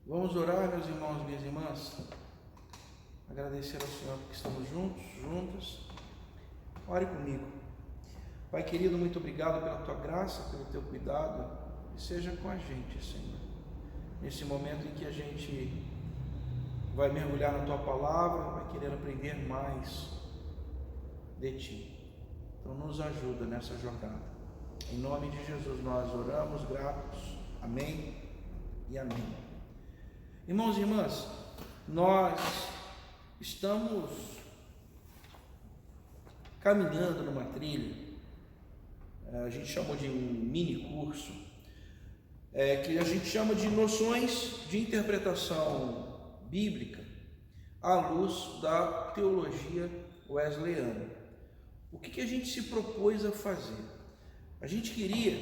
Vamos orar, meus irmãos e minhas irmãs, agradecer ao Senhor porque estamos juntos, juntas. Ore comigo. Pai querido, muito obrigado pela tua graça, pelo teu cuidado, e seja com a gente, Senhor, nesse momento em que a gente vai mergulhar na tua palavra, vai querer aprender mais de ti. Então nos ajuda nessa jornada. Em nome de Jesus nós oramos gratos. Amém e amém. Irmãos e irmãs, nós estamos caminhando numa trilha, a gente chamou de um mini curso, que a gente chama de noções de interpretação bíblica à luz da teologia wesleyana. O que a gente se propôs a fazer? A gente queria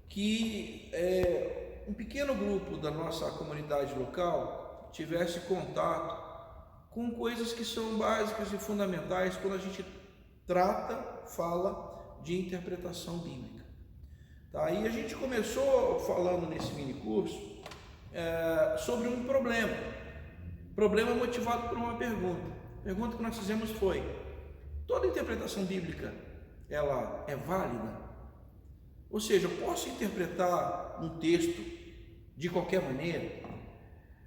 que um pequeno grupo da nossa comunidade local tivesse contato com coisas que são básicas e fundamentais quando a gente fala de interpretação bíblica. Tá? E a gente começou falando nesse mini curso sobre um problema motivado por uma pergunta. A pergunta que nós fizemos foi: toda interpretação bíblica ela é válida? Ou seja, eu posso interpretar um texto de qualquer maneira?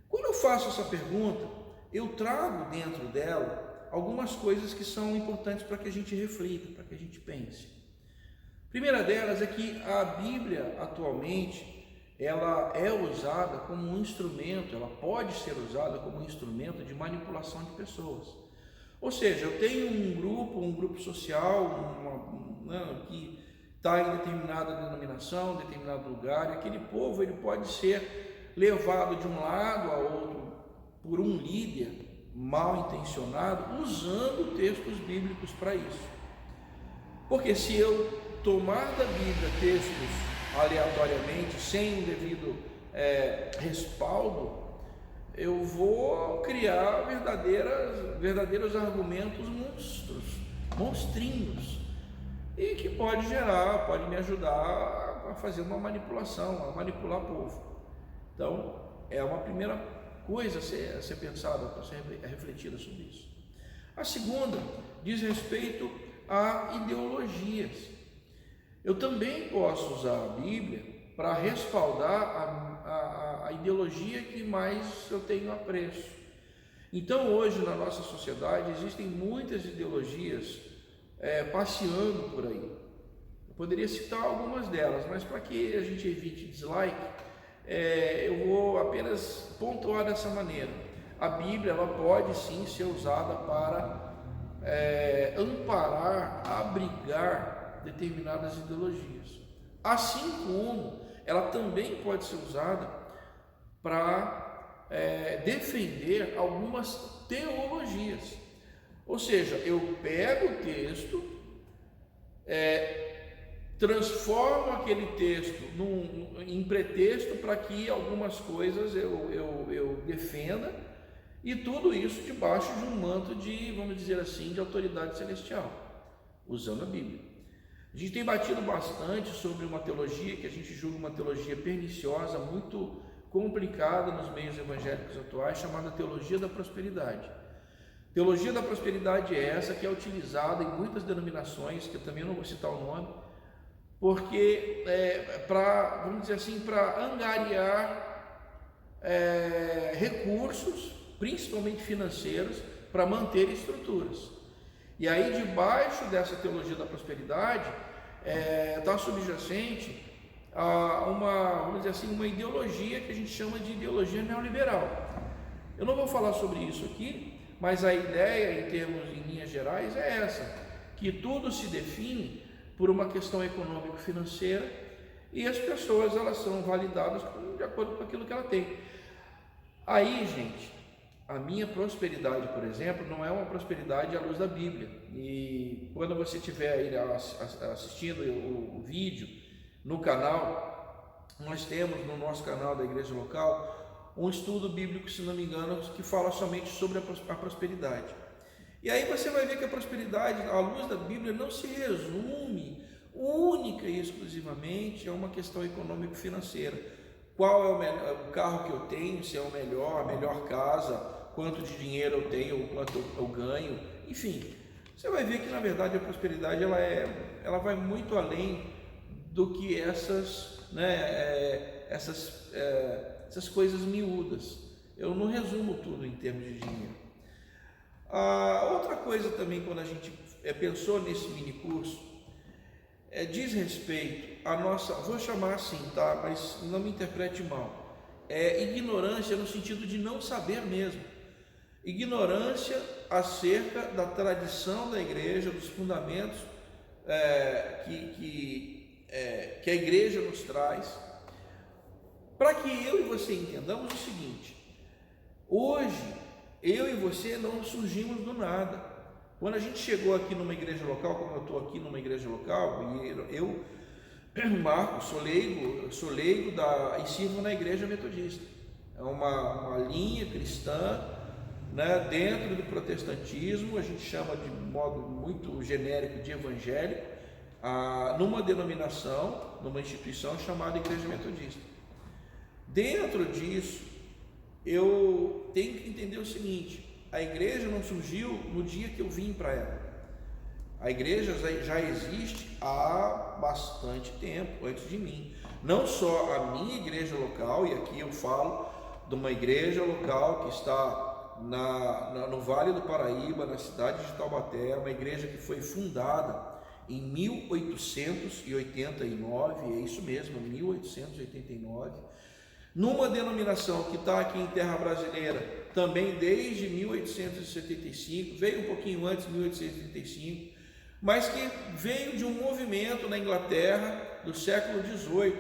Quando eu faço essa pergunta, eu trago dentro dela algumas coisas que são importantes para que a gente reflita, para que a gente pense. A primeira delas é que a Bíblia atualmente ela é usada como um instrumento, ela pode ser usada como um instrumento de manipulação de pessoas. Ou seja, eu tenho um grupo social que está em determinada denominação, determinado lugar, e aquele povo ele pode ser levado de um lado a outro por um líder mal intencionado, usando textos bíblicos para isso. Porque se eu tomar da Bíblia textos aleatoriamente, sem o devido respaldo, eu vou criar verdadeiros argumentos monstrinhos, e que pode me ajudar a fazer uma manipulação, a manipular o povo. Então, é uma primeira coisa a ser pensada, a ser refletida sobre isso. A segunda diz respeito a ideologias. Eu também posso usar a Bíblia para respaldar a ideologia que mais eu tenho apreço. Então, hoje na nossa sociedade existem muitas ideologias passeando por aí. Eu poderia citar algumas delas, mas para que a gente evite dislike, eu vou apenas pontuar dessa maneira. A Bíblia ela pode sim ser usada para amparar, abrigar determinadas ideologias, assim como ela também pode ser usada para defender algumas teologias. Ou seja, eu pego o texto, transformo aquele texto em pretexto para que algumas coisas eu defenda, e tudo isso debaixo de um manto de, vamos dizer assim, de autoridade celestial, usando a Bíblia. A gente tem batido bastante sobre uma teologia que a gente julga uma teologia perniciosa, muito complicada nos meios evangélicos atuais, chamada teologia da prosperidade. Teologia da prosperidade é essa que é utilizada em muitas denominações, que eu também não vou citar o nome, porque vamos dizer assim, para angariar recursos, principalmente financeiros, para manter estruturas. E aí, debaixo dessa teologia da prosperidade, está subjacente a vamos dizer assim, uma ideologia que a gente chama de ideologia neoliberal. Eu não vou falar sobre isso aqui, mas a ideia, em linhas gerais, é essa, que tudo se define por uma questão econômico-financeira, e as pessoas elas são validadas de acordo com aquilo que ela tem. Aí, gente, a minha prosperidade, por exemplo, não é uma prosperidade à luz da Bíblia. E quando você estiver aí assistindo o vídeo no canal, nós temos no nosso canal da igreja local um estudo bíblico, se não me engano, que fala somente sobre a prosperidade. E aí você vai ver que a prosperidade, à luz da Bíblia, não se resume única e exclusivamente a uma questão econômico-financeira. qual é o carro que eu tenho, se é o melhor, a melhor casa, quanto de dinheiro eu tenho, quanto eu ganho, enfim. Você vai ver que na verdade a prosperidade ela vai muito além do que essas coisas miúdas. Eu não resumo tudo em termos de dinheiro. Outra coisa também, quando a gente pensou nesse mini curso, diz respeito à nossa, vou chamar assim, tá? Mas não me interprete mal. Ignorância no sentido de não saber mesmo. Ignorância acerca da tradição da igreja, dos fundamentos que a igreja nos traz, para que eu e você entendamos o seguinte: hoje eu e você não surgimos do nada. Quando a gente chegou aqui numa igreja local, como eu estou aqui numa igreja local, e eu, Marcos, sou leigo e sirvo na igreja metodista. É uma linha cristã, né, dentro do protestantismo, a gente chama de modo muito genérico de evangélico, numa denominação, numa instituição chamada Igreja Metodista. Dentro disso, eu tenho que entender o seguinte: a igreja não surgiu no dia que eu vim para ela. A igreja já existe há bastante tempo, antes de mim. Não só a minha igreja local, e aqui eu falo de uma igreja local que está no Vale do Paraíba, na cidade de Taubaté, uma igreja que foi fundada em 1889, é isso mesmo, 1889, numa denominação que está aqui em terra brasileira também desde 1875, veio um pouquinho antes, 1835, mas que veio de um movimento na Inglaterra do século XVIII,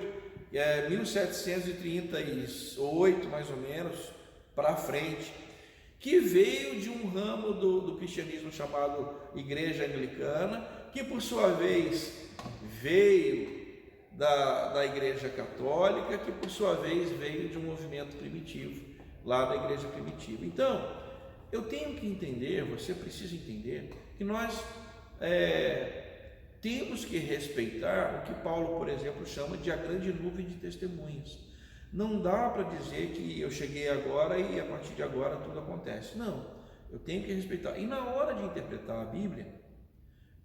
1738 mais ou menos para frente, que veio de um ramo do cristianismo chamado Igreja Anglicana, que por sua vez veio da Igreja Católica, que por sua vez veio de um movimento primitivo, lá da Igreja Primitiva. Então, eu tenho que entender, você precisa entender, que nós temos que respeitar o que Paulo, por exemplo, chama de a grande nuvem de testemunhas. Não dá para dizer que eu cheguei agora e a partir de agora tudo acontece. Não, eu tenho que respeitar. E na hora de interpretar a Bíblia,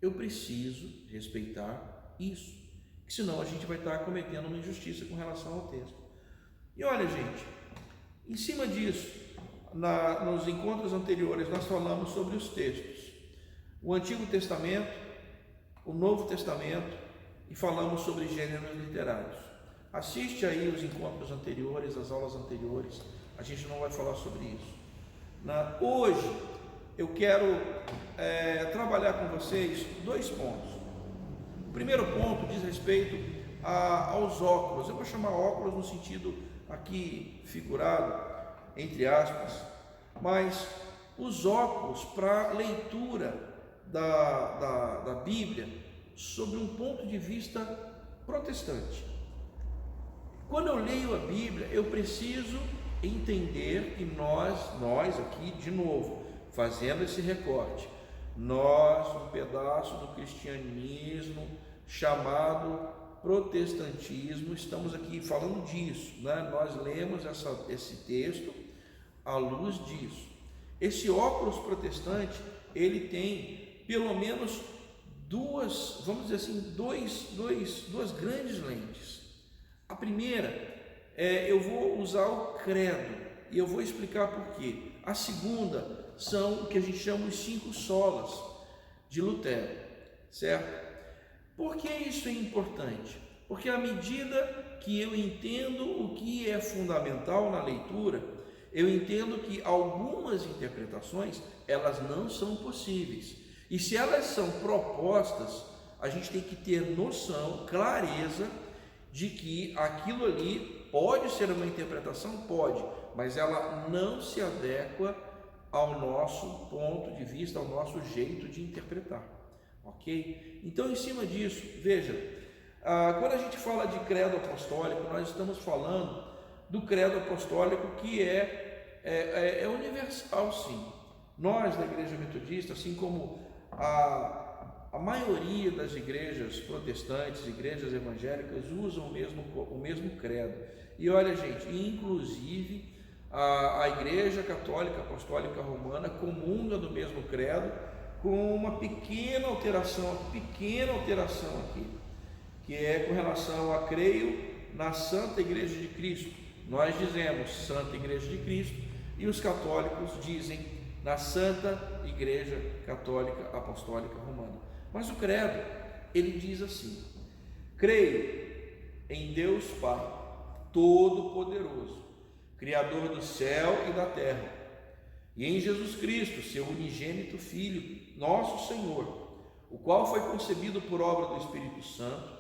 eu preciso respeitar isso, porque senão a gente vai estar cometendo uma injustiça com relação ao texto. E olha, gente, em cima disso, nos encontros anteriores nós falamos sobre os textos, o Antigo Testamento, o Novo Testamento, e falamos sobre gêneros literários. Assiste aí os encontros anteriores, as aulas anteriores, a gente não vai falar sobre isso. Hoje eu quero trabalhar com vocês 2 pontos. O primeiro ponto diz respeito aos óculos. Eu vou chamar óculos no sentido aqui figurado, entre aspas, mas os óculos para leitura da Bíblia sob um ponto de vista protestante. Quando eu leio a Bíblia, eu preciso entender que nós aqui, de novo, fazendo esse recorte, nós, um pedaço do cristianismo chamado protestantismo, estamos aqui falando disso, né? Nós lemos esse texto à luz disso. Esse óculos protestante, ele tem pelo menos duas grandes lentes. A primeira, eu vou usar o credo e eu vou explicar por quê. A segunda são o que a gente chama de 5 solas de Lutero, certo? Por que isso é importante? Porque à medida que eu entendo o que é fundamental na leitura, eu entendo que algumas interpretações, elas não são possíveis. E se elas são propostas, a gente tem que ter noção, clareza, de que aquilo ali pode ser uma interpretação, pode, mas ela não se adequa ao nosso ponto de vista, ao nosso jeito de interpretar, ok? Então, em cima disso, veja, quando a gente fala de credo apostólico, nós estamos falando do credo apostólico que é universal, sim. Nós, da Igreja Metodista, assim como a maioria das igrejas protestantes, igrejas evangélicas, usam o mesmo credo. E olha, gente, inclusive a Igreja Católica Apostólica Romana comunga do mesmo credo, com uma pequena alteração aqui, que é com relação a creio na Santa Igreja de Cristo. Nós dizemos Santa Igreja de Cristo e os católicos dizem na Santa Igreja Católica Apostólica Romana. Mas o credo, ele diz assim: creio em Deus Pai Todo-Poderoso, Criador do céu e da terra, e em Jesus Cristo, seu unigênito Filho, nosso Senhor, o qual foi concebido por obra do Espírito Santo,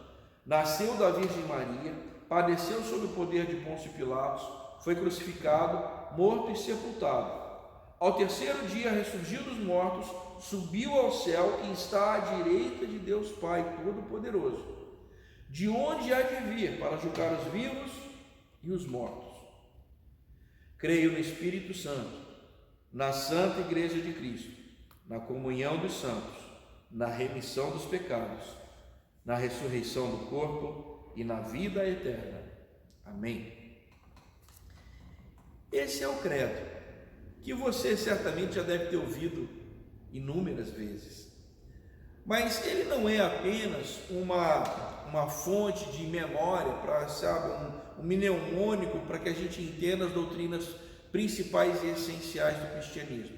nasceu da Virgem Maria, padeceu sob o poder de Pôncio Pilatos, foi crucificado, morto e sepultado. Ao terceiro dia ressurgiu dos mortos, subiu ao céu e está à direita de Deus Pai Todo-Poderoso, de onde há de vir para julgar os vivos e os mortos. Creio no Espírito Santo, na Santa Igreja de Cristo, na comunhão dos santos, na remissão dos pecados, na ressurreição do corpo e na vida eterna. Amém. Esse é o credo, que você certamente já deve ter ouvido inúmeras vezes. Mas ele não é apenas uma fonte de memória, para, um mnemônico para que a gente entenda as doutrinas principais e essenciais do cristianismo.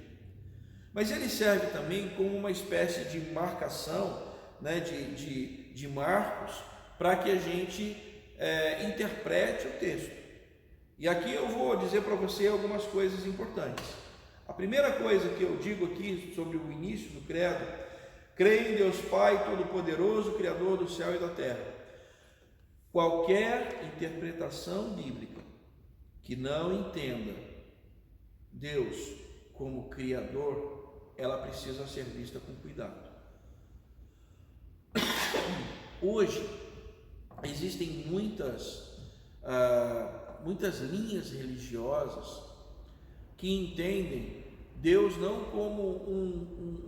Mas ele serve também como uma espécie de marcação, né, de marcos, para que a gente interprete o texto. E aqui eu vou dizer para você algumas coisas importantes. A primeira coisa que eu digo aqui sobre o início do credo: creio em Deus Pai Todo-Poderoso, Criador do céu e da terra. Qualquer interpretação bíblica que não entenda Deus como Criador, ela precisa ser vista com cuidado. Hoje existem muitas linhas religiosas que entendem Deus não como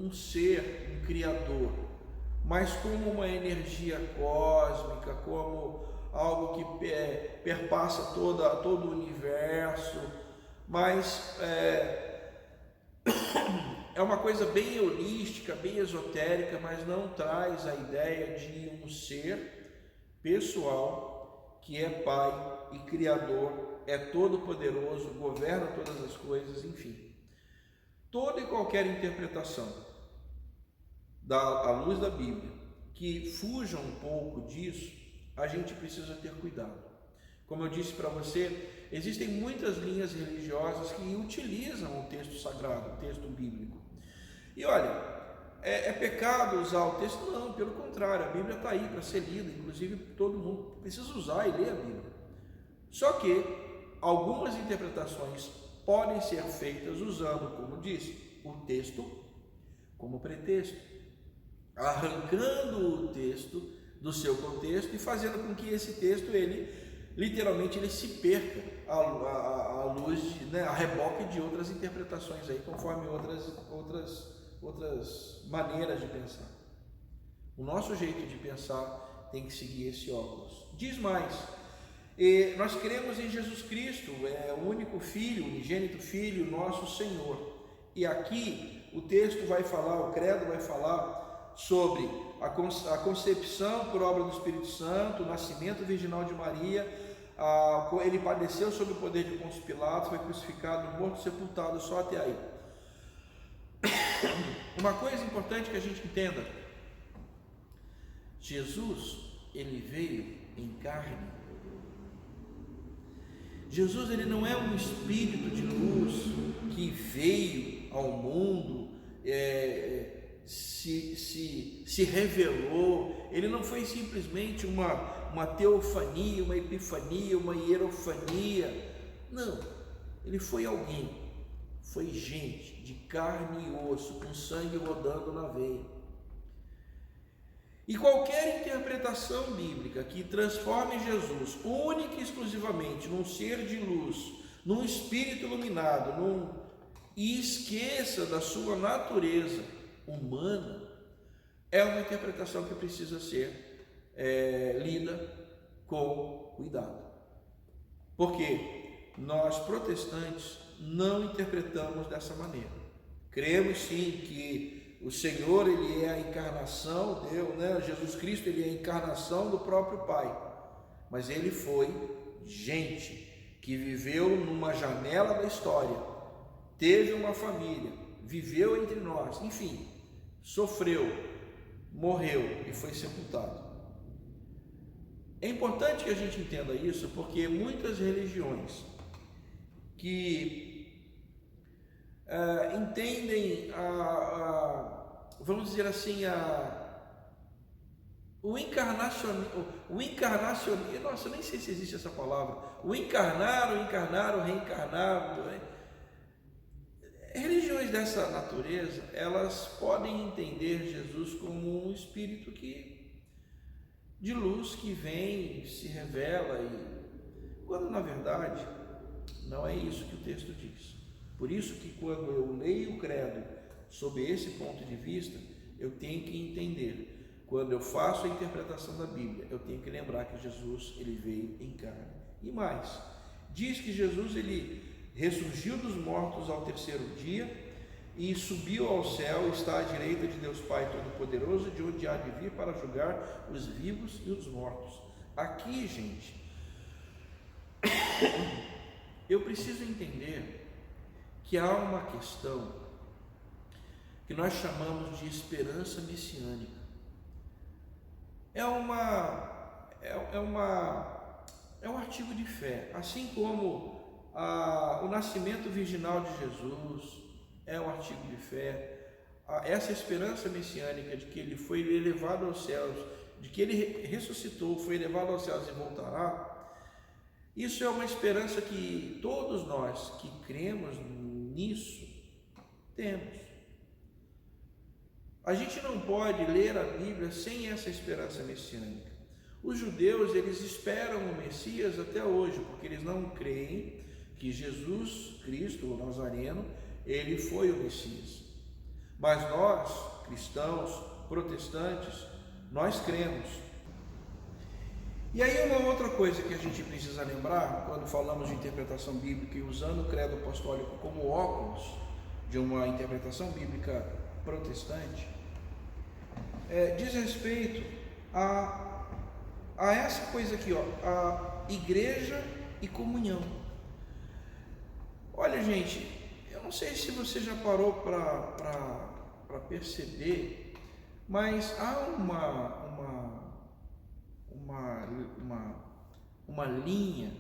um ser, um Criador, mas como uma energia cósmica, como algo que perpassa todo o universo, mas é uma coisa bem holística, bem esotérica, mas não traz a ideia de um ser pessoal que é Pai e Criador, é todo-poderoso, governa todas as coisas, enfim. Toda e qualquer interpretação à luz da Bíblia que fuja um pouco disso, a gente precisa ter cuidado. Como eu disse para você, existem muitas linhas religiosas que utilizam o texto sagrado, o texto bíblico. E olha, é pecado usar o texto? Não, pelo contrário, a Bíblia está aí para ser lida, inclusive todo mundo precisa usar e ler a Bíblia. Só que algumas interpretações podem ser feitas usando, como disse, o texto como pretexto, arrancando o texto do seu contexto e fazendo com que esse texto, literalmente, ele se perca à luz, a reboque de outras interpretações aí, conforme outras maneiras de pensar. O nosso jeito de pensar tem que seguir esse óculos. Diz mais: nós cremos em Jesus Cristo, é o único Filho, o unigênito Filho, nosso Senhor. E aqui o texto vai falar, o credo vai falar sobre a concepção por obra do Espírito Santo, o nascimento virginal de Maria, ele padeceu sob o poder de Pôncio Pilatos, foi crucificado, morto, sepultado, só até aí. Uma coisa importante que a gente entenda: Jesus, ele veio em carne. Jesus, ele não é um espírito de luz que veio ao mundo, se revelou. Ele não foi simplesmente uma teofania, uma epifania, uma hierofania. Não, ele foi alguém, foi gente de carne e osso, com sangue rodando na veia. E qualquer interpretação bíblica que transforme Jesus única e exclusivamente num ser de luz, num espírito iluminado, e esqueça da sua natureza humana, é uma interpretação que precisa ser lida com cuidado. Porque nós protestantes não interpretamos dessa maneira. Cremos sim que o Senhor, ele é a encarnação, Deus, né? Jesus Cristo, ele é a encarnação do próprio Pai. Mas ele foi gente que viveu numa janela da história, teve uma família, viveu entre nós, enfim, sofreu, morreu e foi sepultado. É importante que a gente entenda isso, porque muitas religiões que entendem vamos dizer assim, o encarnacionismo, nossa, eu nem sei se existe essa palavra, o encarnar, o reencarnar, religiões dessa natureza, elas podem entender Jesus como um espírito de luz que vem, se revela, quando na verdade não é isso que o texto diz. Por isso que quando eu leio o credo sob esse ponto de vista, eu tenho que entender, quando eu faço a interpretação da Bíblia, eu tenho que lembrar que Jesus, ele veio em carne. E mais, diz que Jesus, ele ressurgiu dos mortos ao terceiro dia e subiu ao céu, está à direita de Deus Pai Todo-Poderoso, de onde há de vir para julgar os vivos e os mortos. Aqui, gente, eu preciso entender que há uma questão que nós chamamos de esperança messiânica. É um artigo de fé, assim como o nascimento virginal de Jesus é um artigo de fé. Essa esperança messiânica de que ele foi elevado aos céus, de que ele ressuscitou, foi elevado aos céus e voltará, isso é uma esperança que todos nós que cremos nisso temos. A gente não pode ler a Bíblia sem essa esperança messiânica. Os judeus, eles esperam o Messias até hoje, porque eles não creem que Jesus Cristo, o Nazareno, ele foi o Messias. Mas nós, cristãos, protestantes, nós cremos. E aí uma outra coisa que a gente precisa lembrar, quando falamos de interpretação bíblica e usando o credo apostólico como óculos de uma interpretação bíblica protestante, diz respeito a essa coisa aqui, a igreja e comunhão. Olha, gente, eu não sei se você já parou para perceber, mas há uma linha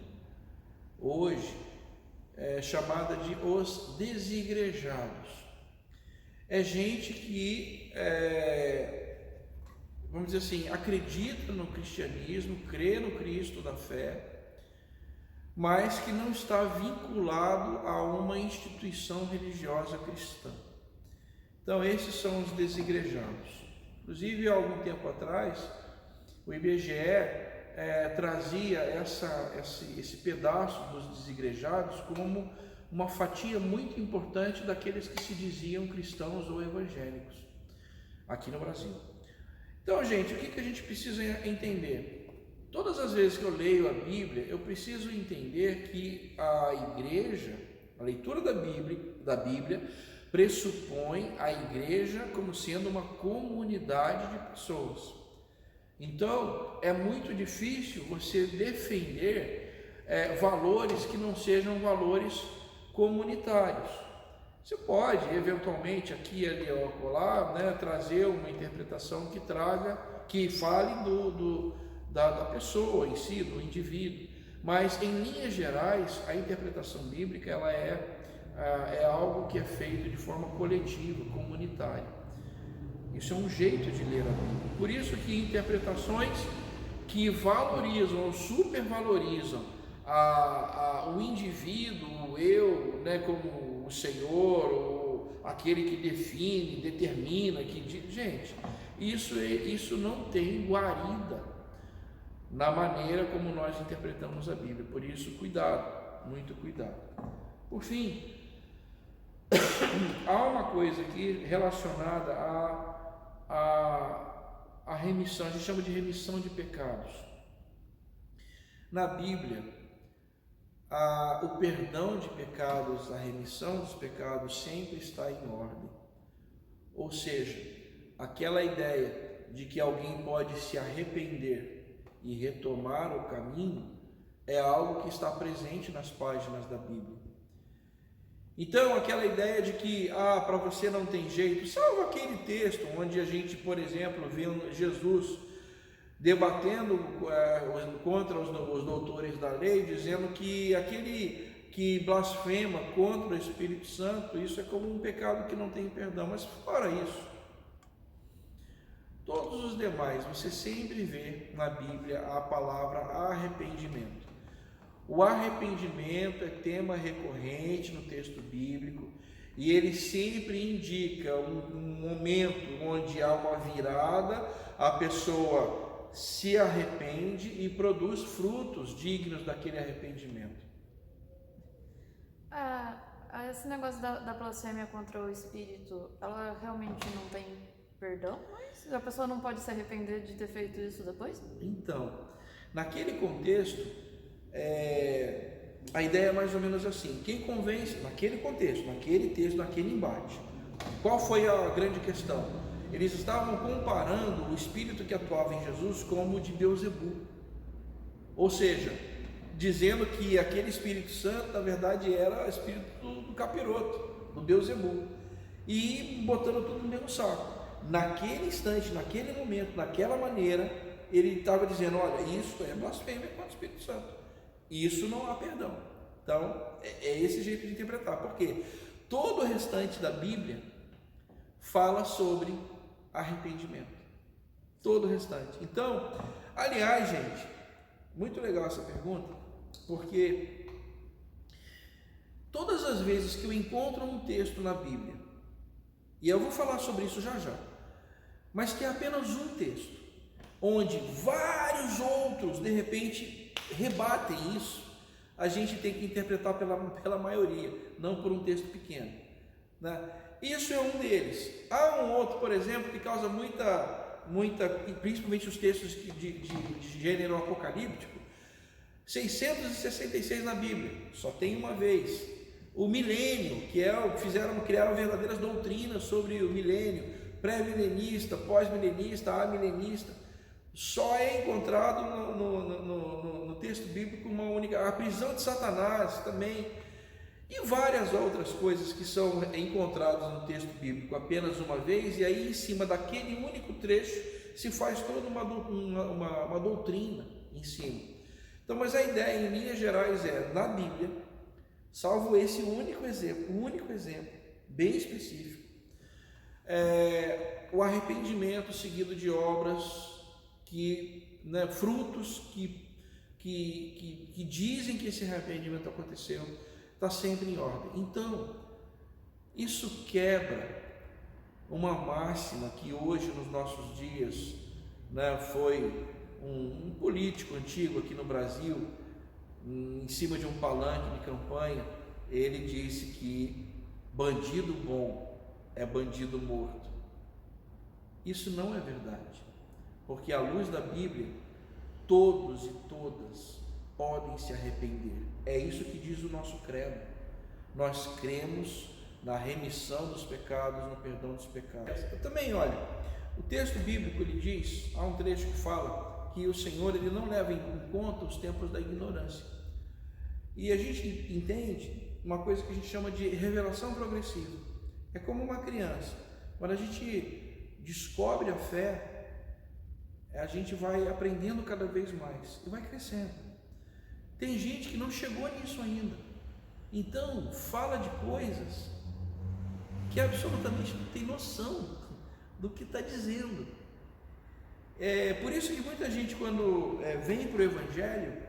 hoje chamada de os desigrejados. É gente que, vamos dizer assim, acredita no cristianismo, crê no Cristo da fé, mas que não está vinculado a uma instituição religiosa cristã. Então, esses são os desigrejados. Inclusive, há algum tempo atrás, o IBGE trazia esse pedaço dos desigrejados como uma fatia muito importante daqueles que se diziam cristãos ou evangélicos aqui no Brasil. Então, gente, o que a gente precisa entender? Todas as vezes que eu leio a Bíblia, eu preciso entender que a igreja, a leitura da Bíblia pressupõe a igreja como sendo uma comunidade de pessoas. Então, é muito difícil você defender valores que não sejam valores comunitários. Você pode, eventualmente, aqui, ali ou acolá, trazer uma interpretação que fale da pessoa em si, do indivíduo, mas em linhas gerais a interpretação bíblica ela é algo que é feito de forma coletiva, comunitária. Isso é um jeito de ler a Bíblia. Por isso que interpretações que valorizam ou supervalorizam o indivíduo, o eu, como o Senhor, ou aquele que define, determina, gente, isso não tem guarida na maneira como nós interpretamos a Bíblia. Por isso, cuidado, muito cuidado. Por fim, há uma coisa aqui relacionada a remissão, a gente chama de remissão de pecados. Na Bíblia, o perdão de pecados, a remissão dos pecados sempre está em ordem. Ou seja, aquela ideia de que alguém pode se arrepender e retomar o caminho é algo que está presente nas páginas da Bíblia. Então, aquela ideia de que, para você não tem jeito, salvo aquele texto onde a gente, por exemplo, vê Jesus debatendo contra os doutores da lei, dizendo que aquele que blasfema contra o Espírito Santo, isso é como um pecado que não tem perdão. Mas fora isso, todos os demais, você sempre vê na Bíblia a palavra arrependimento. O arrependimento é tema recorrente no texto bíblico e ele sempre indica um momento onde há uma virada, a pessoa se arrepende e produz frutos dignos daquele arrependimento. Esse negócio da blasfêmia contra o Espírito, ela realmente não tem perdão? Mas a pessoa não pode se arrepender de ter feito isso depois? Então, naquele contexto, a ideia é mais ou menos assim: quem convence, naquele contexto, naquele texto, naquele embate, qual foi a grande questão? Eles estavam comparando o espírito que atuava em Jesus como o de Beelzebul, ou seja, dizendo que aquele Espírito Santo na verdade era o espírito do capiroto, do Beelzebul, e botando tudo no mesmo saco. Naquele instante, naquele momento, naquela maneira, ele estava dizendo: olha, isso é blasfêmia contra o Espírito Santo, isso não há perdão. Então, é esse jeito de interpretar, porque todo o restante da Bíblia fala sobre arrependimento, todo o restante. Então, aliás, gente, muito legal essa pergunta, porque todas as vezes que eu encontro um texto na Bíblia, e eu vou falar sobre isso já já, mas que é apenas um texto, onde vários outros de repente rebatem isso, a gente tem que interpretar pela maioria, não por um texto pequeno, né? Isso é um deles. Há um outro, por exemplo, que causa muita, principalmente os textos de gênero apocalíptico, 666 na Bíblia, só tem uma vez. O milênio, criaram verdadeiras doutrinas sobre o milênio, pré-milenista, pós-milenista, amilenista, só é encontrado no texto bíblico uma única. A prisão de Satanás também, e várias outras coisas que são encontradas no texto bíblico apenas uma vez, e aí em cima daquele único trecho se faz toda uma doutrina em cima. Então, mas a ideia em linhas gerais na Bíblia, salvo esse único exemplo bem específico, o arrependimento seguido de obras frutos que dizem que esse arrependimento aconteceu, está sempre em ordem. Então, isso quebra uma máxima que hoje nos nossos dias, foi um político antigo aqui no Brasil, em cima de um palanque de campanha, ele disse que bandido bom é bandido morto. Isso não é verdade, porque à luz da Bíblia, todos e todas podem se arrepender. É isso que diz o nosso credo. Nós cremos na remissão dos pecados, no perdão dos pecados. Eu também, olha, o texto bíblico ele diz, há um trecho que fala que o Senhor ele não leva em conta os tempos da ignorância. E a gente entende uma coisa que a gente chama de revelação progressiva. É como uma criança. Quando a gente descobre a fé, a gente vai aprendendo cada vez mais e vai crescendo. Tem gente que não chegou nisso ainda, então fala de coisas que absolutamente não tem noção do que está dizendo. Por isso que muita gente, quando vem para o Evangelho,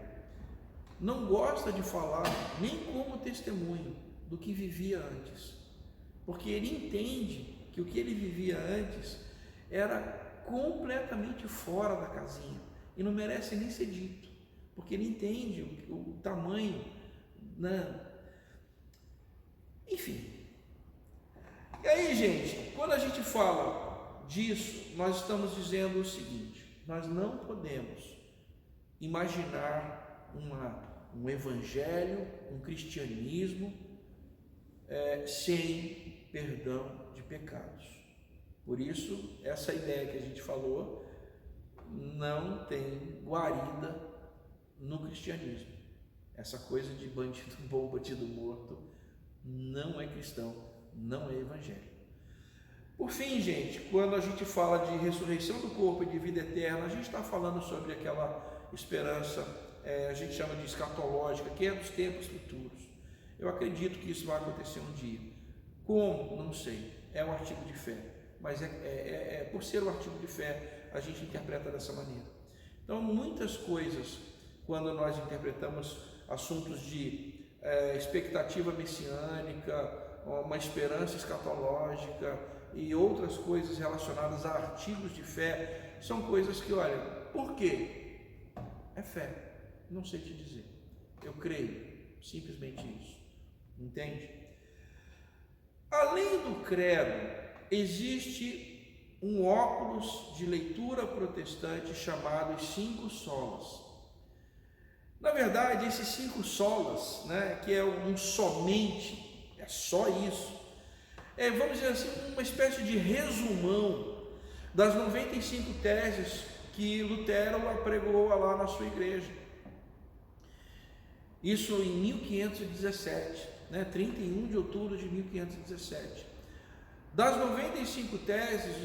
não gosta de falar nem como testemunho do que vivia antes, porque ele entende que o que ele vivia antes era completamente fora da casinha e não merece nem ser dito, porque ele entende o tamanho, Enfim. E aí, gente, quando a gente fala disso, nós estamos dizendo o seguinte: nós não podemos imaginar um evangelho, um cristianismo sem perdão de pecados. Por isso, essa ideia que a gente falou não tem guarida no cristianismo. Essa coisa de bandido bom, bandido morto, não é cristão, não é evangelho. Por fim, gente, quando a gente fala de ressurreição do corpo e de vida eterna, a gente está falando sobre aquela esperança, a gente chama de escatológica, que é dos tempos futuros. Eu acredito que isso vai acontecer um dia. Como? Não sei. É um artigo de fé. Mas por ser um artigo de fé, a gente interpreta dessa maneira. Então, muitas coisas, quando nós interpretamos assuntos de expectativa messiânica, uma esperança escatológica e outras coisas relacionadas a artigos de fé, são coisas que, olha, por quê? É fé, não sei te dizer. Eu creio, simplesmente isso. Entende? Além do credo, existe um óculos de leitura protestante chamado os 5 solas. Na verdade, esses 5 solas, né, que é um somente, é só isso, vamos dizer assim, uma espécie de resumão das 95 teses que Lutero apregou lá na sua igreja. Isso em 1517, 31 de outubro de 1517. Das 95 teses,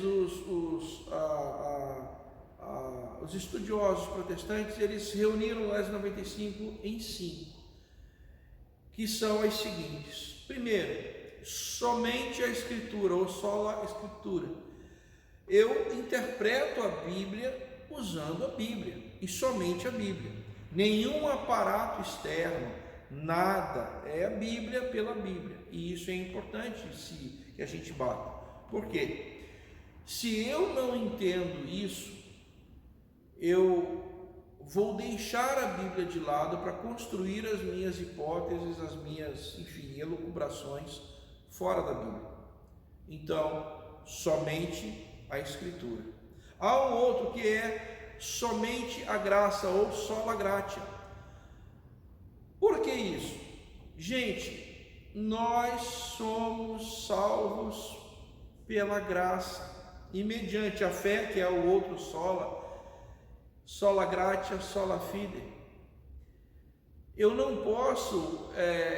os estudiosos protestantes, eles reuniram as 95 em 5, que são as seguintes. Primeiro, somente a Escritura, ou sola Escritura. Eu interpreto a Bíblia usando a Bíblia, e somente a Bíblia. Nenhum aparato externo, nada, é a Bíblia pela Bíblia. E isso é importante que a gente bata. Por quê? Se eu não entendo isso, eu vou deixar a Bíblia de lado para construir as minhas hipóteses, as minhas, elucubrações fora da Bíblia. Então, somente a Escritura. Há um outro que é somente a graça, ou sola gratia. Por que isso? Gente, nós somos salvos pela graça e mediante a fé, que é o outro sola gratia, sola fide. Eu não posso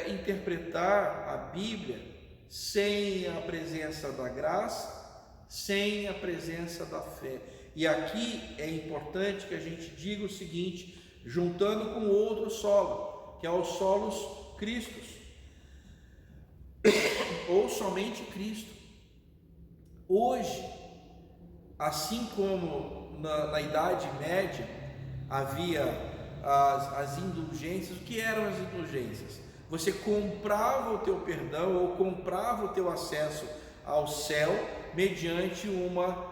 interpretar a Bíblia sem a presença da graça, sem a presença da fé. E aqui é importante que a gente diga o seguinte, juntando com o outro solo, que é o solos Christus, ou somente Cristo. Hoje, assim como na Idade Média havia as indulgências, o que eram as indulgências? Você comprava o teu perdão ou comprava o teu acesso ao céu mediante uma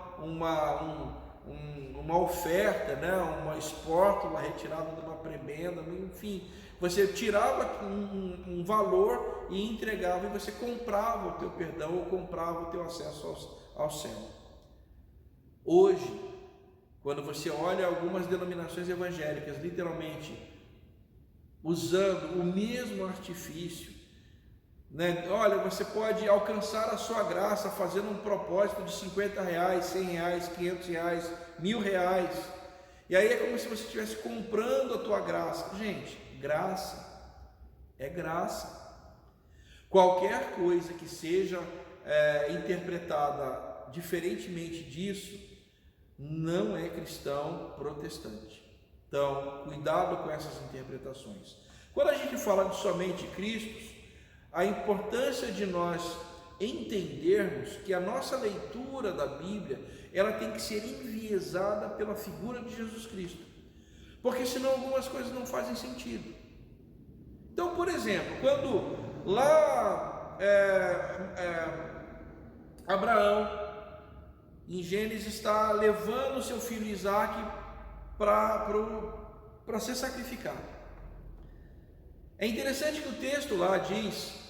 oferta, uma espórtula retirada de uma prebenda, enfim, você tirava um valor e entregava, e você comprava o teu perdão ou comprava o teu acesso ao céu. Hoje, quando você olha algumas denominações evangélicas, literalmente usando o mesmo artifício, olha, você pode alcançar a sua graça fazendo um propósito de R$50, R$100, R$500, R$1.000, e aí é como se você estivesse comprando a tua graça. Gente, graça é graça. Qualquer coisa que seja interpretada diferentemente disso não é cristão protestante. Então, cuidado com essas interpretações. Quando a gente fala de somente Cristo, a importância de nós entendermos que a nossa leitura da Bíblia, ela tem que ser enviesada pela figura de Jesus Cristo, porque senão algumas coisas não fazem sentido. Então, por exemplo, quando lá Abraão, em Gênesis, está levando o seu filho Isaque para ser sacrificado, é interessante que o texto lá diz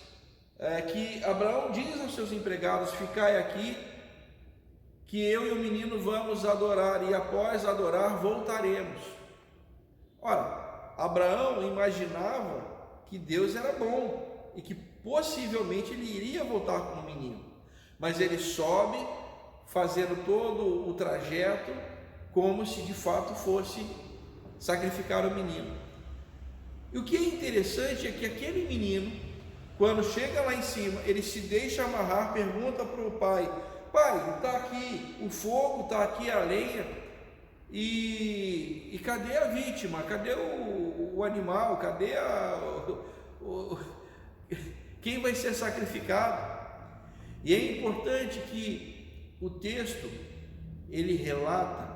que Abraão diz aos seus empregados: ficai aqui que eu e o menino vamos adorar e após adorar voltaremos. Ora, Abraão imaginava que Deus era bom e que possivelmente ele iria voltar com o menino, mas ele sobe fazendo todo o trajeto como se de fato fosse sacrificar o menino. E o que é interessante é que aquele menino, quando chega lá em cima, ele se deixa amarrar, pergunta para o pai: pai, está aqui o fogo, está aqui a lenha, e cadê a vítima? Cadê o animal? Cadê quem vai ser sacrificado? E é importante que o texto, ele relata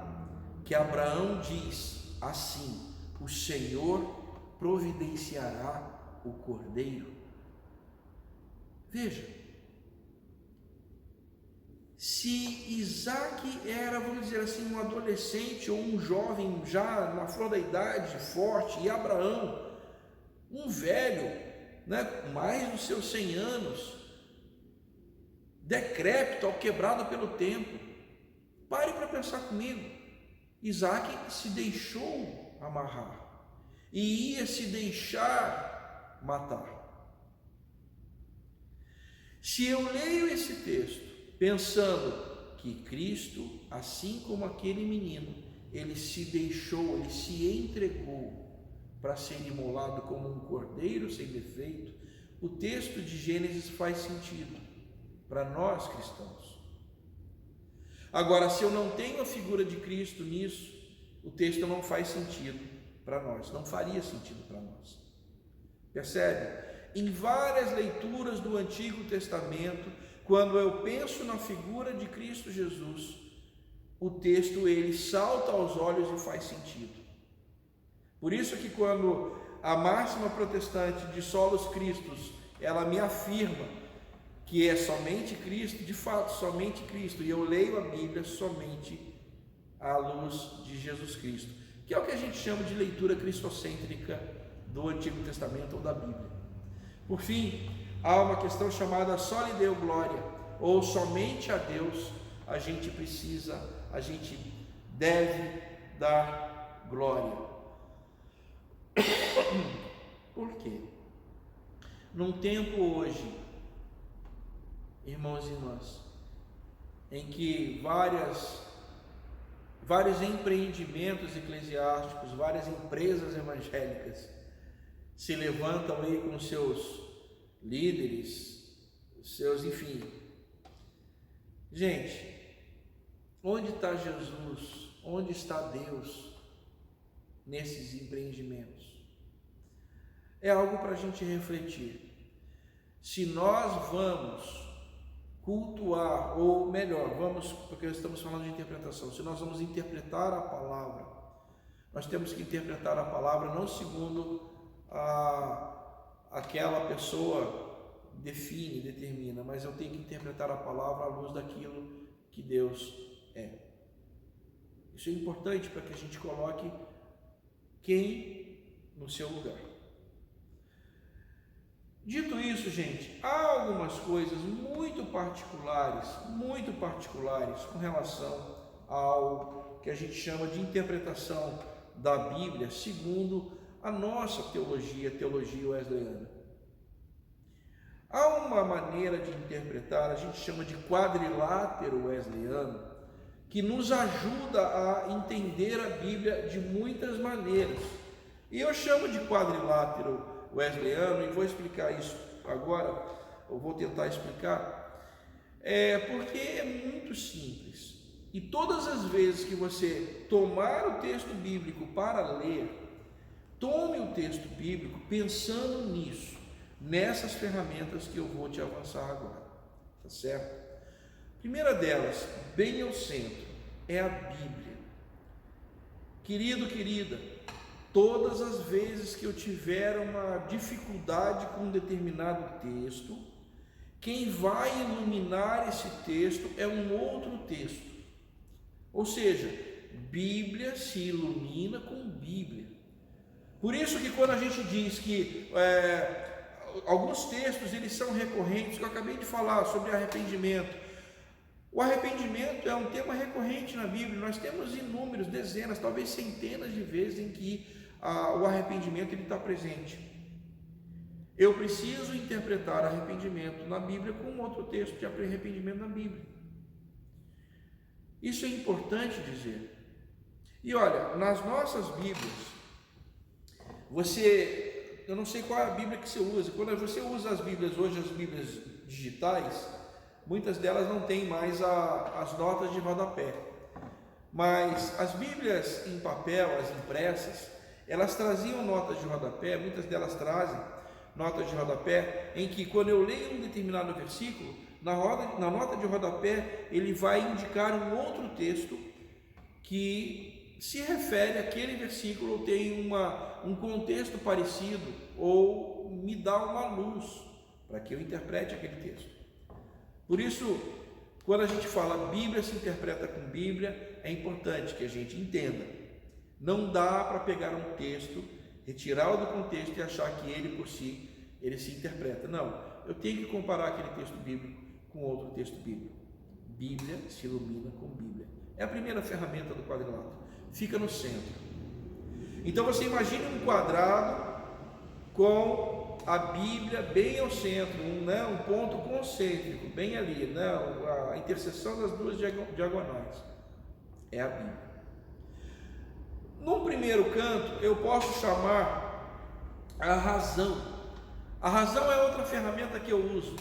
que Abraão diz assim: o Senhor providenciará o cordeiro. Veja, se Isaac era, vamos dizer assim, um adolescente ou um jovem já na flor da idade, forte, e Abraão, um velho, né, mais dos seus 100 anos, decrépito, quebrado pelo tempo, pare para pensar comigo. Isaac se deixou amarrar e ia se deixar matar. Se eu leio esse texto pensando que Cristo, assim como aquele menino, ele se deixou, ele se entregou para ser imolado como um cordeiro sem defeito, o texto de Gênesis faz sentido para nós cristãos. Agora, se eu não tenho a figura de Cristo nisso, o texto não faz sentido para nós, não faria sentido para nós. Percebe? Em várias leituras do Antigo Testamento, quando eu penso na figura de Cristo Jesus, o texto ele salta aos olhos e faz sentido. Por isso que quando a máxima protestante de solos Christus, ela me afirma que é somente Cristo, de fato, somente Cristo, e eu leio a Bíblia somente à luz de Jesus Cristo, que é o que a gente chama de leitura cristocêntrica do Antigo Testamento ou da Bíblia. Por fim, há uma questão chamada soli Deo glória, ou somente a Deus a gente deve dar glória. Por quê? Num tempo hoje, irmãos e irmãs, em que vários empreendimentos eclesiásticos, várias empresas evangélicas se levantam aí com seus líderes, enfim. Gente, onde está Jesus? Onde está Deus nesses empreendimentos? É algo para a gente refletir. Se nós vamos cultuar, ou melhor, porque estamos falando de interpretação, se nós vamos interpretar a palavra, nós temos que interpretar a palavra não segundo aquela pessoa determina, mas eu tenho que interpretar a palavra à luz daquilo que Deus é. Isso é importante para que a gente coloque quem no seu lugar. Dito isso, gente, há algumas coisas muito particulares com relação ao que a gente chama de interpretação da Bíblia segundo a nossa teologia wesleyana. Há uma maneira de interpretar, a gente chama de quadrilátero wesleyano, que nos ajuda a entender a Bíblia de muitas maneiras. E eu chamo de quadrilátero wesleyano, e vou explicar isso agora, eu vou tentar explicar, porque é muito simples. E todas as vezes que você tomar o texto bíblico para ler, tome o texto bíblico pensando nisso, nessas ferramentas que eu vou te avançar agora, tá certo? Primeira delas, bem ao centro, é a Bíblia. Querido, querida, todas as vezes que eu tiver uma dificuldade com um determinado texto, quem vai iluminar esse texto é um outro texto. Ou seja, Bíblia se ilumina com Bíblia. Por isso que quando a gente diz que alguns textos eles são recorrentes, que eu acabei de falar sobre arrependimento, O arrependimento é um tema recorrente na Bíblia. Nós temos inúmeros, dezenas, talvez centenas de vezes em que o arrependimento está presente. Eu preciso interpretar arrependimento na Bíblia com outro texto de arrependimento na Bíblia. Isso é importante dizer. E olha, nas nossas Bíblias, eu não sei qual é a Bíblia que você usa. Quando você usa as Bíblias hoje, as Bíblias digitais, muitas delas não têm mais as notas de rodapé. Mas as Bíblias em papel, as impressas, elas traziam notas de rodapé, muitas delas trazem notas de rodapé, em que quando eu leio um determinado versículo, na nota de rodapé, ele vai indicar um outro texto que se refere àquele versículo, ou tem um contexto parecido, ou me dá uma luz para que eu interprete aquele texto. Por isso, quando a gente fala Bíblia se interpreta com Bíblia, é importante que a gente entenda. Não dá para pegar um texto, retirá-lo do contexto e achar que ele por si, ele se interpreta. Não, eu tenho que comparar aquele texto bíblico com outro texto bíblico. Bíblia se ilumina com Bíblia. É a primeira ferramenta do quadrilátero. Fica no centro. Então você imagine um quadrado com a Bíblia bem ao centro, um ponto concêntrico, bem ali, a interseção das duas diagonais. É a Bíblia. Num primeiro canto, eu posso chamar a razão. A razão é outra ferramenta que eu uso.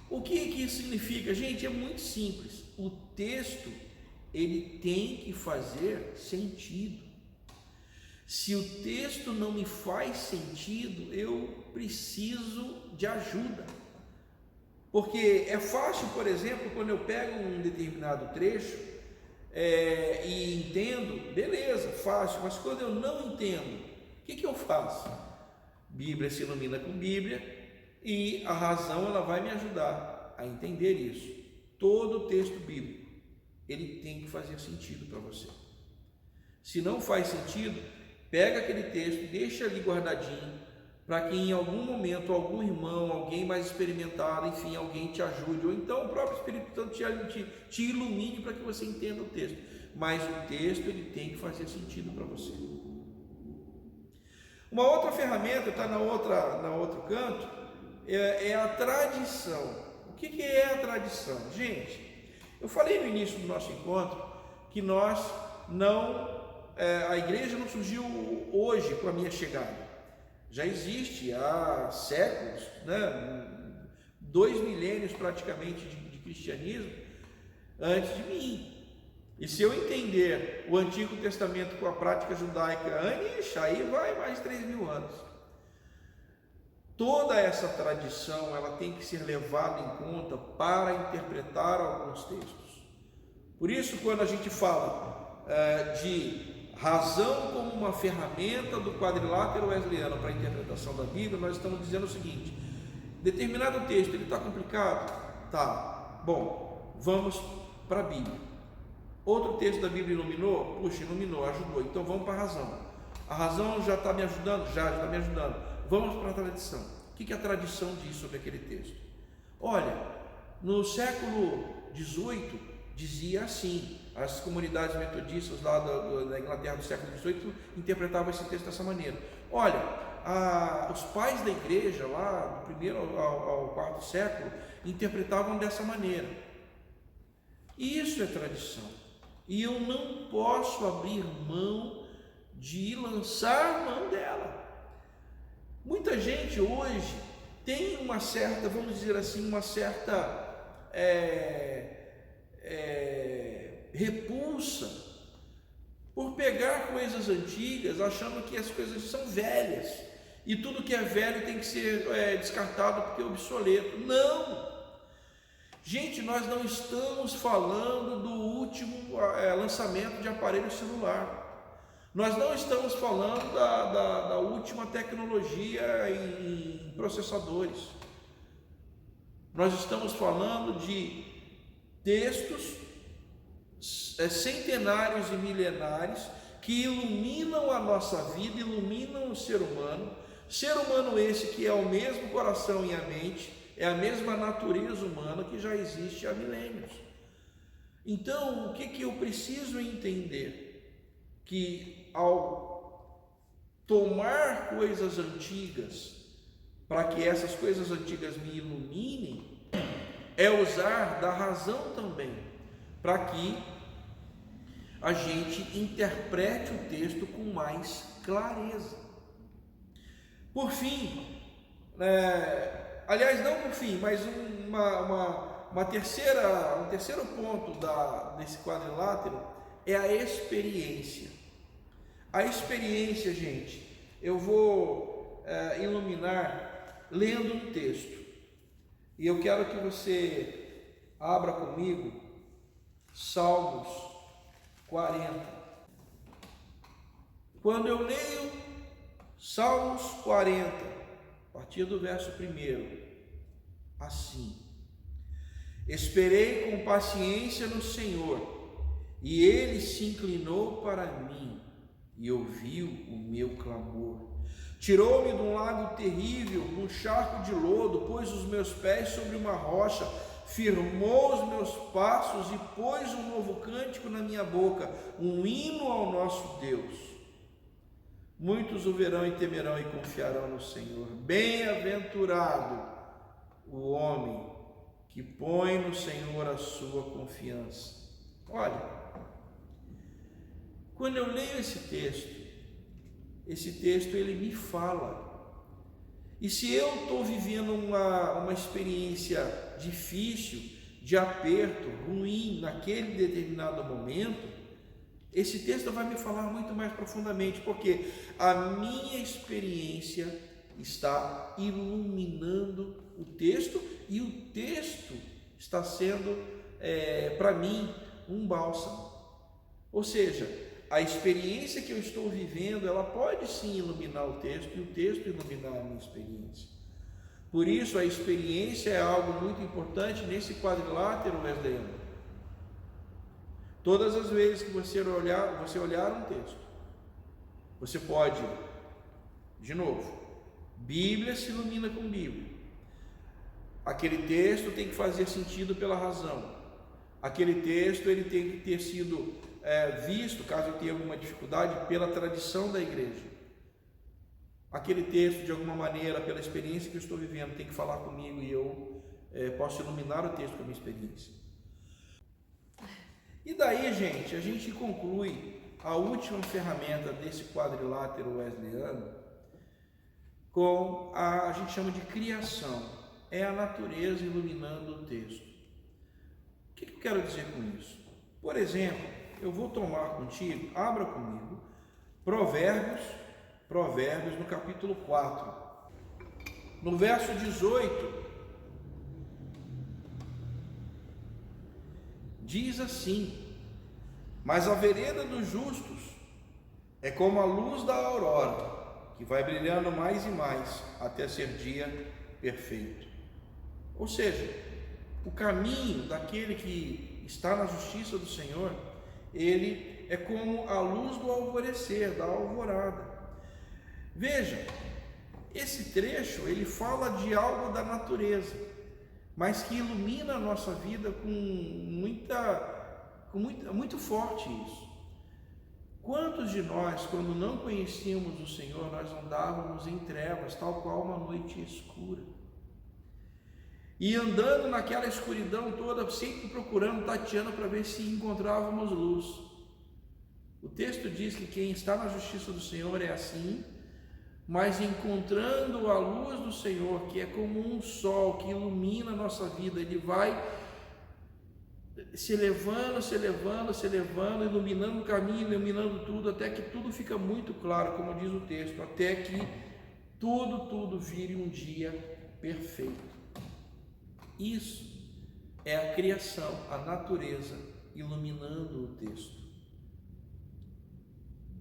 O que isso significa? Gente, é muito simples. O texto, ele tem que fazer sentido. Se o texto não me faz sentido, eu preciso de ajuda. Porque é fácil, por exemplo, quando eu pego um determinado trecho e entendo, beleza, fácil, mas quando eu não entendo, o que eu faço? Bíblia se ilumina com Bíblia e a razão ela vai me ajudar a entender isso. Todo texto bíblico, ele tem que fazer sentido para você. Se não faz sentido, pega aquele texto, deixa ali guardadinho, para que em algum momento algum irmão, alguém mais experimentado, enfim, alguém te ajude, ou então o próprio Espírito Santo te ilumine para que você entenda o texto. Mas o texto, ele tem que fazer sentido para você. Uma outra ferramenta, está na outro canto, é a tradição. O que é a tradição? Gente, eu falei no início do nosso encontro que a igreja não surgiu hoje com a minha chegada. Já existe há séculos, 2 milênios praticamente de cristianismo antes de mim. E se eu entender o Antigo Testamento com a prática judaica, aí vai mais de 3.000 anos. Toda essa tradição ela tem que ser levada em conta para interpretar alguns textos. Por isso, quando a gente fala de razão como uma ferramenta do quadrilátero wesleyano para a interpretação da Bíblia, nós estamos dizendo o seguinte: determinado texto, ele está complicado? Tá, bom, vamos para a Bíblia. Outro texto da Bíblia iluminou? Puxa, iluminou, ajudou, então vamos para a razão. A razão já está me ajudando? Já está me ajudando. Vamos para a tradição. O que a tradição diz sobre aquele texto? Olha, no século XVIII dizia assim, as comunidades metodistas lá da Inglaterra do século XVIII interpretavam esse texto dessa maneira. Olha, os pais da igreja lá, do primeiro ao quarto século, interpretavam dessa maneira. Isso é tradição. E eu não posso abrir mão de lançar mão dela. Muita gente hoje tem uma certa, vamos dizer assim, uma certa repulsa por pegar coisas antigas, achando que as coisas são velhas e tudo que é velho tem que ser descartado porque é obsoleto. Não! Gente, nós não estamos falando do último lançamento de aparelho celular. Nós não estamos falando da última tecnologia em processadores. Nós estamos falando de textos centenários e milenares que iluminam a nossa vida, iluminam o ser humano esse que é o mesmo coração e a mente, é a mesma natureza humana que já existe há milênios. Então, o que eu preciso entender? Que ao tomar coisas antigas, para que essas coisas antigas me iluminem, é usar da razão também, para que a gente interprete o texto com mais clareza. Por fim, aliás, não por fim, mas um terceiro ponto desse quadrilátero é a experiência. A experiência, gente, eu vou iluminar lendo um texto. E eu quero que você abra comigo Salmos 40. Quando eu leio Salmos 40, a partir do verso 1, assim: esperei com paciência no Senhor, e Ele se inclinou para mim e ouviu o meu clamor. Tirou-me de um lago terrível, de um charco de lodo, pôs os meus pés sobre uma rocha, firmou os meus passos e pôs um novo cântico na minha boca, um hino ao nosso Deus. Muitos o verão e temerão e confiarão no Senhor. Bem-aventurado o homem que põe no Senhor a sua confiança. Olha, quando eu leio esse texto ele me fala. E se eu estou vivendo uma experiência difícil, de aperto, ruim, naquele determinado momento, esse texto vai me falar muito mais profundamente, porque a minha experiência está iluminando o texto, e o texto está sendo, para mim, um bálsamo. Ou seja, a experiência que eu estou vivendo, ela pode sim iluminar o texto, e o texto iluminar a minha experiência. Por isso, a experiência é algo muito importante nesse quadrilátero wesleyano. Todas as vezes que você olhar um texto, você pode, de novo, Bíblia se ilumina com Bíblia. Aquele texto tem que fazer sentido pela razão. Aquele texto ele tem que ter sido visto, caso eu tenha alguma dificuldade, pela tradição da igreja. Aquele texto, de alguma maneira, pela experiência que eu estou vivendo, tem que falar comigo, e eu posso iluminar o texto com a minha experiência. E daí, gente, a gente conclui a última ferramenta desse quadrilátero wesleyano com a gente chama de criação. É a natureza iluminando o texto. O que eu quero dizer com isso? Por exemplo, eu vou tomar contigo, abra comigo, Provérbios no capítulo 4, no verso 18, diz assim: mas a vereda dos justos é como a luz da aurora, que vai brilhando mais e mais, até ser dia perfeito. Ou seja, o caminho daquele que está na justiça do Senhor, ele é como a luz do alvorecer, da alvorada. Veja, esse trecho ele fala de algo da natureza, mas que ilumina a nossa vida muito forte isso. Quantos de nós, quando não conhecíamos o Senhor, nós andávamos em trevas, tal qual uma noite escura, e andando naquela escuridão toda, sempre procurando, tateando para ver se encontrávamos luz. O texto diz que quem está na justiça do Senhor é assim, mas encontrando a luz do Senhor, que é como um sol que ilumina a nossa vida, ele vai se elevando, iluminando o caminho, iluminando tudo, até que tudo fica muito claro, como diz o texto, até que tudo vire um dia perfeito. Isso é a criação, a natureza iluminando o texto.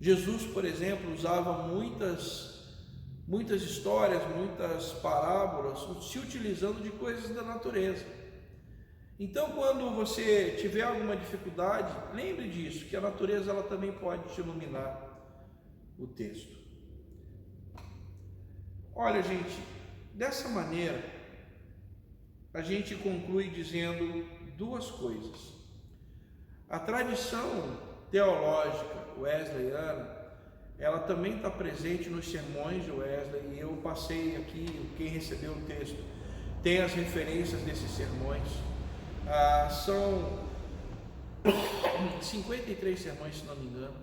Jesus, por exemplo, usava muitas histórias, muitas parábolas, se utilizando de coisas da natureza. Então, quando você tiver alguma dificuldade, lembre disso, que a natureza ela também pode te iluminar o texto. Olha, gente, dessa maneira, a gente conclui dizendo duas coisas. A tradição teológica wesleyana, ela também está presente nos sermões de Wesley, e eu passei aqui, quem recebeu o texto tem as referências desses sermões. São 53 sermões, se não me engano,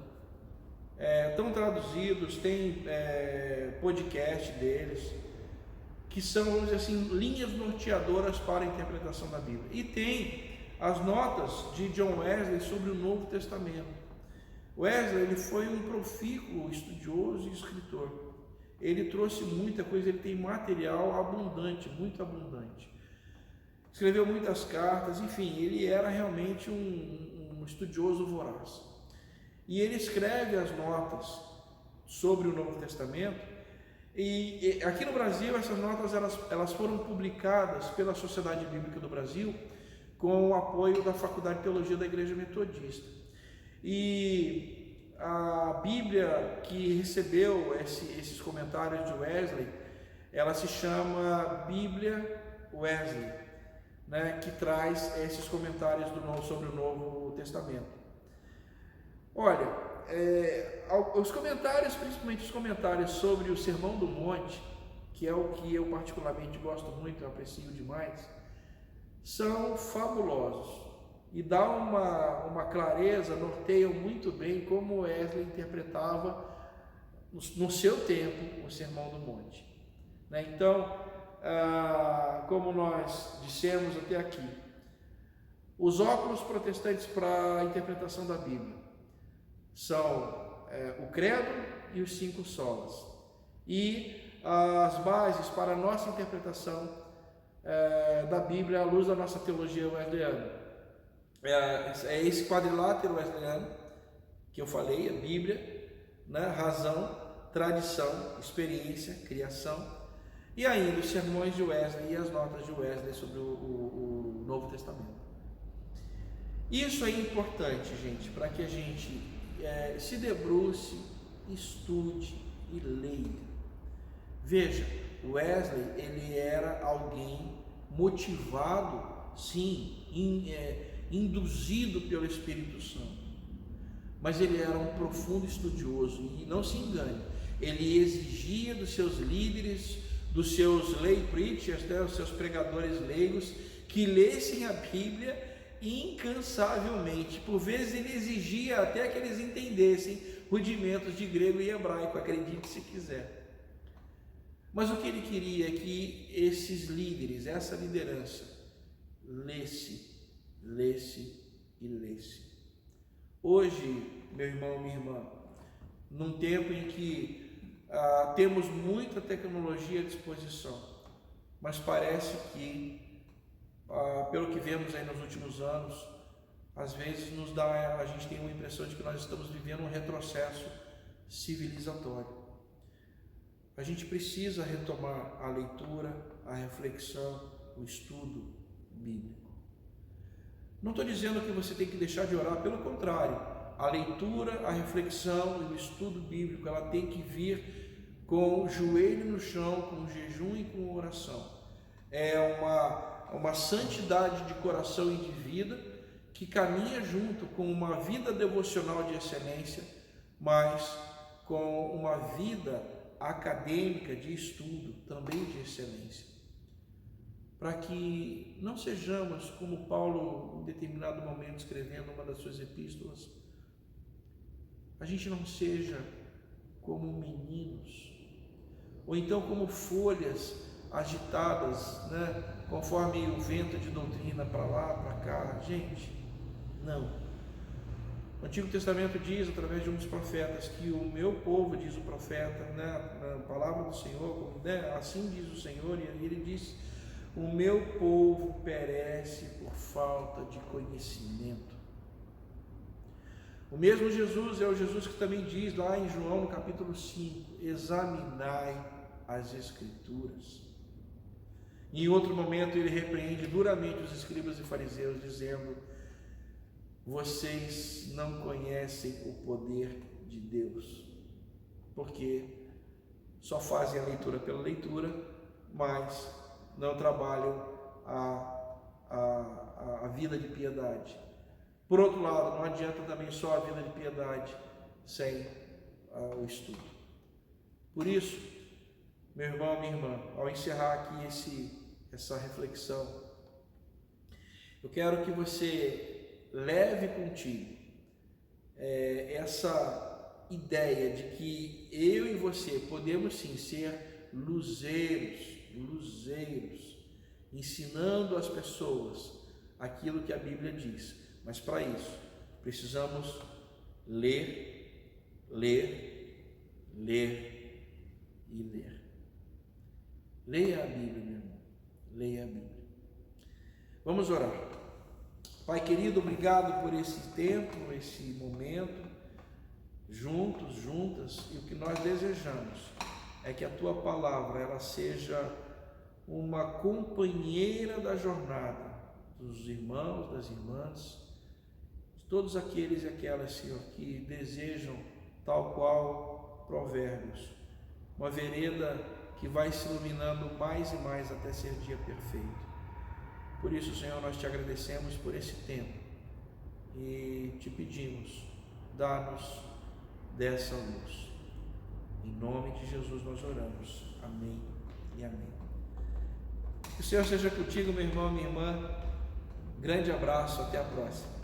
estão traduzidos, tem podcast deles, que são, vamos dizer assim, linhas norteadoras para a interpretação da Bíblia. E tem as notas de John Wesley sobre o Novo Testamento. Wesley, ele foi um profícuo estudioso e escritor. Ele trouxe muita coisa, ele tem material abundante, muito abundante. Escreveu muitas cartas, enfim, ele era realmente um estudioso voraz. E ele escreve as notas sobre o Novo Testamento, e aqui no Brasil essas notas elas foram publicadas pela Sociedade Bíblica do Brasil com o apoio da Faculdade de Teologia da Igreja Metodista. E a Bíblia que recebeu esses comentários de Wesley, ela se chama Bíblia Wesley, né, que traz esses comentários sobre o Novo Testamento. Olha, os comentários, principalmente os comentários sobre o Sermão do Monte, que é o que eu particularmente gosto muito, eu aprecio demais, são fabulosos e dá uma clareza, norteiam muito bem como Wesley interpretava no seu tempo o Sermão do Monte, né? Então, como nós dissemos até aqui, os óculos protestantes para a interpretação da Bíblia são o credo e os 5 solas, e as bases para a nossa interpretação da Bíblia à luz da nossa teologia wesleyana. É esse quadrilátero wesleyano que eu falei, a Bíblia, né, razão, tradição, experiência, criação, e ainda os sermões de Wesley e as notas de Wesley sobre o Novo Testamento. Isso é importante, gente, para que a gente se debruce, estude e leia. Veja, Wesley, ele era alguém motivado, sim, induzido pelo Espírito Santo, mas ele era um profundo estudioso, e não se engane, ele exigia dos seus líderes, dos seus lay preachers, né, os seus pregadores leigos, que lessem a Bíblia incansavelmente. Por vezes ele exigia até que eles entendessem rudimentos de grego e hebraico, acredite se quiser. Mas o que ele queria é que esses líderes, essa liderança, lesse e lesse. Hoje, meu irmão, minha irmã, num tempo em que temos muita tecnologia à disposição, mas parece que, pelo que vemos aí nos últimos anos, às vezes a gente tem uma impressão de que nós estamos vivendo um retrocesso civilizatório. A gente precisa retomar a leitura, a reflexão, o estudo bíblico. Não estou dizendo que você tem que deixar de orar, pelo contrário, a leitura, a reflexão e o estudo bíblico, ela tem que vir com o joelho no chão, com jejum e com oração. É uma santidade de coração e de vida que caminha junto com uma vida devocional de excelência, mas com uma vida acadêmica de estudo também de excelência, para que não sejamos como Paulo, em determinado momento, escrevendo uma das suas epístolas, a gente não seja como meninos, ou então como folhas agitadas, né, conforme o vento de doutrina para lá, para cá. Gente, não. O Antigo Testamento diz, através de um dos profetas, que o meu povo, diz o profeta, né, na palavra do Senhor, né, assim diz o Senhor, e ele diz: o meu povo perece por falta de conhecimento. O mesmo Jesus é o Jesus que também diz lá em João, no capítulo 5, examinai as Escrituras. E em outro momento ele repreende duramente os escribas e fariseus, dizendo: vocês não conhecem o poder de Deus, porque só fazem a leitura pela leitura, mas não trabalham a vida de piedade. Por outro lado, não adianta também só a vida de piedade sem o estudo. Por isso, meu irmão, minha irmã, ao encerrar aqui essa reflexão, eu quero que você leve contigo essa ideia de que eu e você podemos sim ser luzeiros, ensinando às pessoas aquilo que a Bíblia diz. Mas para isso, precisamos ler e ler. Leia a Bíblia, meu irmão. Leia a Bíblia. Vamos orar. Pai querido, obrigado por esse tempo, esse momento, juntos, juntas, e o que nós desejamos é que a Tua palavra ela seja uma companheira da jornada dos irmãos, das irmãs, de todos aqueles e aquelas, Senhor, que desejam, tal qual Provérbios, uma vereda que vai se iluminando mais e mais até ser dia perfeito. Por isso, Senhor, nós te agradecemos por esse tempo e te pedimos, dá-nos dessa luz. Em nome de Jesus nós oramos. Amém e amém. Que o Senhor seja contigo, meu irmão, minha irmã. Grande abraço, até a próxima.